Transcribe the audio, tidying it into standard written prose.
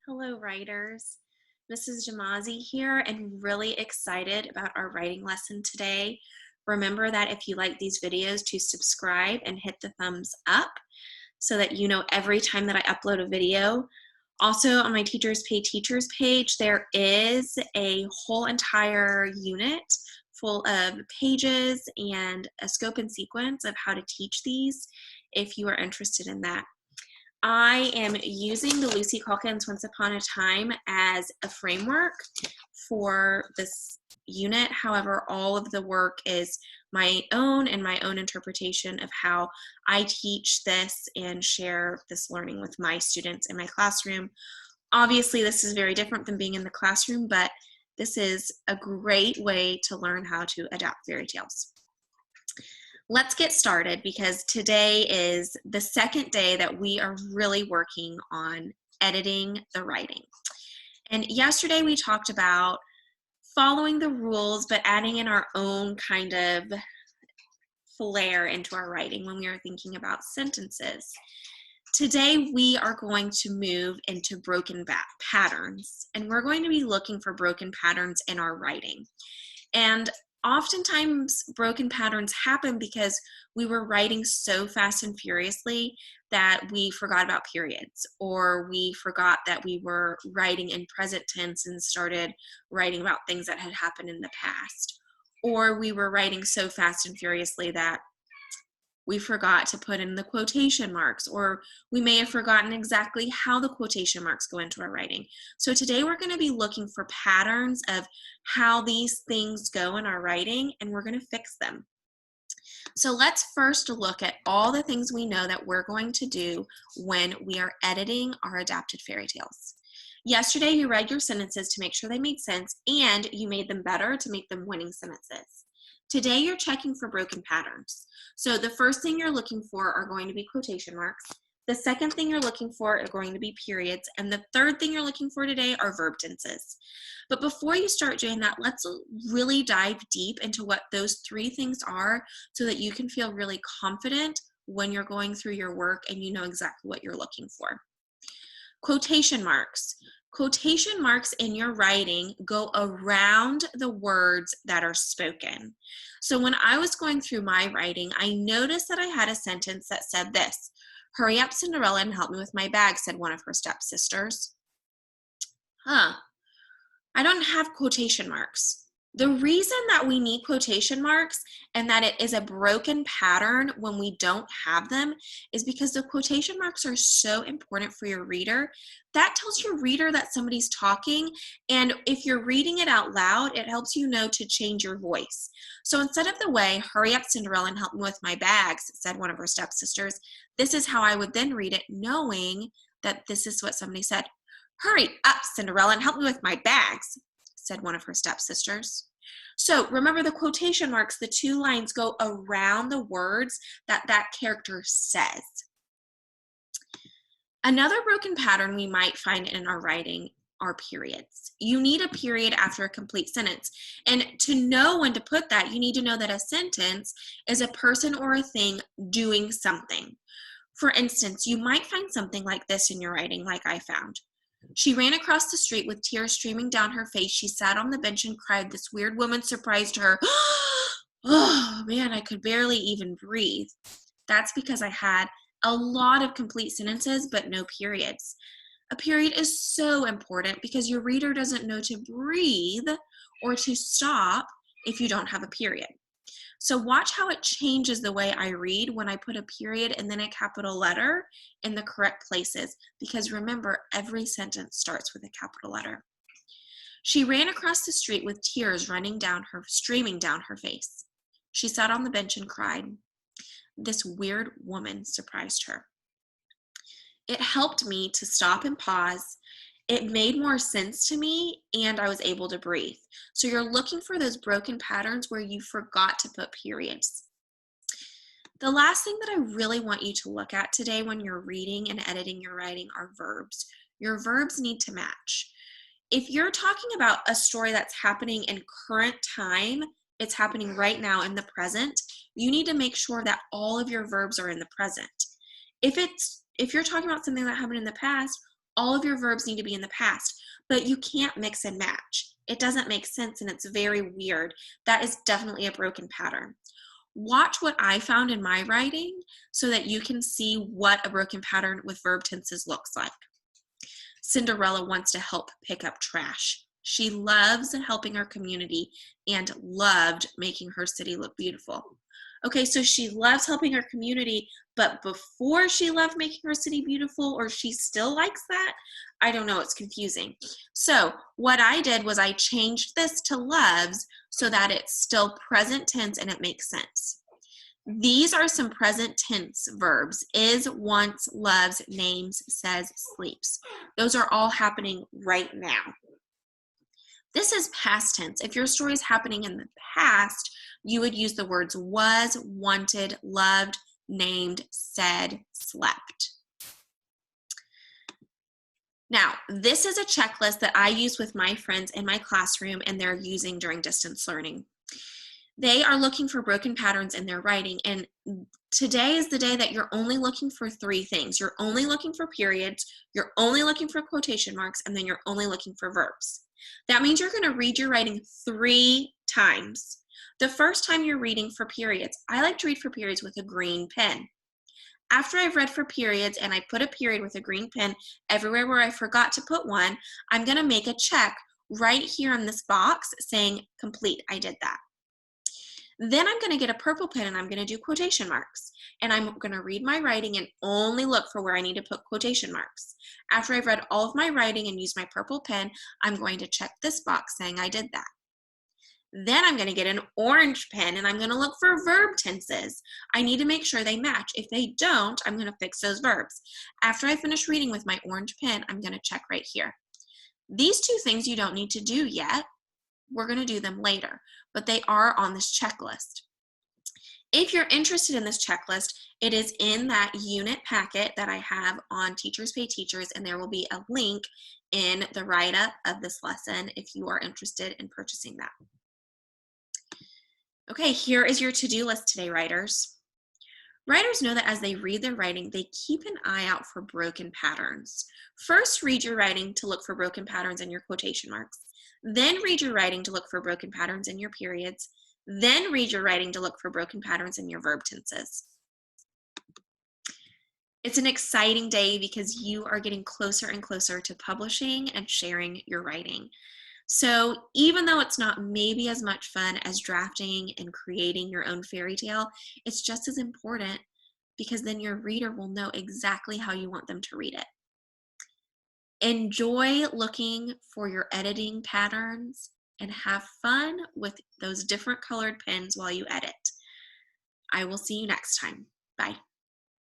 Hello, writers. Mrs. Jamazi here, and really excited about our writing lesson today. Remember that if you like these videos, to subscribe and hit the thumbs up so that you know every time that I upload a video. Also, on my Teachers Pay Teachers page, there is a whole entire unit full of pages and a scope and sequence of how to teach these if you are interested in that. I am using the Lucy Calkins Once Upon a Time as a framework for this unit. However, all of the work is my own and my own interpretation of how I teach this and share this learning with my students in my classroom. Obviously, this is very different than being in the classroom, but this is a great way to learn how to adapt fairy tales. Let's get started because today is the second day that we are really working on editing the writing. And yesterday we talked about following the rules but adding in our own kind of flair into our writing when we are thinking about sentences. Today we are going to move into broken patterns, and we're going to be looking for broken patterns in our writing. And oftentimes broken patterns happen because we were writing so fast and furiously that we forgot about periods, or we forgot that we were writing in present tense and started writing about things that had happened in the past, or we were writing so fast and furiously that we forgot to put in the quotation marks, or we may have forgotten exactly how the quotation marks go into our writing. So today we're going to be looking for patterns of how these things go in our writing, and we're going to fix them. So let's first look at all the things we know that we're going to do when we are editing our adapted fairy tales. Yesterday you read your sentences to make sure they made sense, and you made them better to make them winning sentences. Today you're checking for broken patterns. So the first thing you're looking for are going to be quotation marks. The second thing you're looking for are going to be periods. And the third thing you're looking for today are verb tenses. But before you start doing that, let's really dive deep into what those three things are so that you can feel really confident when you're going through your work and you know exactly what you're looking for. Quotation marks. Quotation marks in your writing go around the words that are spoken. So when I was going through my writing, I noticed that I had a sentence that said this: "Hurry up, Cinderella, and help me with my bag," said one of her stepsisters. I don't have quotation marks. The reason that we need quotation marks and that it is a broken pattern when we don't have them is because the quotation marks are so important for your reader. That tells your reader that somebody's talking, and if you're reading it out loud, it helps you know to change your voice. So instead of the way, "Hurry up, Cinderella, and help me with my bags," said one of her stepsisters, this is how I would then read it, knowing that this is what somebody said. "Hurry up, Cinderella, and help me with my bags," said one of her stepsisters. So remember the quotation marks, the two lines go around the words that that character says. Another broken pattern we might find in our writing are periods. You need a period after a complete sentence. And to know when to put that, you need to know that a sentence is a person or a thing doing something. For instance, you might find something like this in your writing, like I found. "She ran across the street with tears streaming down her face. She sat on the bench and cried. This weird woman surprised her." Oh man, I could barely even breathe. That's because I had a lot of complete sentences but no periods. A period is so important because your reader doesn't know to breathe or to stop if you don't have a period. So watch how it changes the way I read when I put a period and then a capital letter in the correct places, because remember, every sentence starts with a capital letter. "She ran across the street with tears streaming down her face. She sat on the bench and cried. This weird woman surprised her." It helped me to stop and pause. It made more sense to me, and I was able to breathe. So you're looking for those broken patterns where you forgot to put periods. The last thing that I really want you to look at today when you're reading and editing your writing are verbs. Your verbs need to match. If you're talking about a story that's happening in current time, it's happening right now in the present, you need to make sure that all of your verbs are in the present. If you're talking about something that happened in the past, All of your verbs need to be in the past, but you can't mix and match. It doesn't make sense and it's very weird. That is definitely a broken pattern. Watch what I found in my writing so that you can see what a broken pattern with verb tenses looks like. Cinderella wants to help pick up trash. She loves helping her community and loved making her city look beautiful. Okay, so she loves helping her community, but before she loved making her city beautiful, or she still likes that? I don't know, it's confusing. So what I did was I changed this to loves so that it's still present tense and it makes sense. These are some present tense verbs: is, wants, loves, names, says, sleeps. Those are all happening right now. This is past tense. If your story is happening in the past, you would use the words was, wanted, loved, named, said, slept. Now, this is a checklist that I use with my friends in my classroom and they're using during distance learning. They are looking for broken patterns in their writing, and today is the day that you're only looking for 3 things. You're only looking for periods, you're only looking for quotation marks, and then you're only looking for verbs. That means you're going to read your writing 3 times. The first time you're reading for periods, I like to read for periods with a green pen. After I've read for periods and I put a period with a green pen everywhere where I forgot to put one, I'm going to make a check right here on this box saying complete, I did that. Then I'm going to get a purple pen and I'm going to do quotation marks. And I'm going to read my writing and only look for where I need to put quotation marks. After I've read all of my writing and used my purple pen, I'm going to check this box saying I did that. Then I'm going to get an orange pen and I'm going to look for verb tenses. I need to make sure they match. If they don't, I'm going to fix those verbs. After I finish reading with my orange pen, I'm going to check right here. These 2 things you don't need to do yet. We're going to do them later, but they are on this checklist. If you're interested in this checklist, it is in that unit packet that I have on Teachers Pay Teachers, and there will be a link in the write-up of this lesson if you are interested in purchasing that. Okay, here is your to-do list today, writers. Writers know that as they read their writing, they keep an eye out for broken patterns. First, read your writing to look for broken patterns in your quotation marks. Then read your writing to look for broken patterns in your periods. Then read your writing to look for broken patterns in your verb tenses. It's an exciting day because you are getting closer and closer to publishing and sharing your writing. So even though it's not maybe as much fun as drafting and creating your own fairy tale, it's just as important because then your reader will know exactly how you want them to read it. Enjoy looking for your editing patterns and have fun with those different colored pens while you edit. I will see you next time. Bye.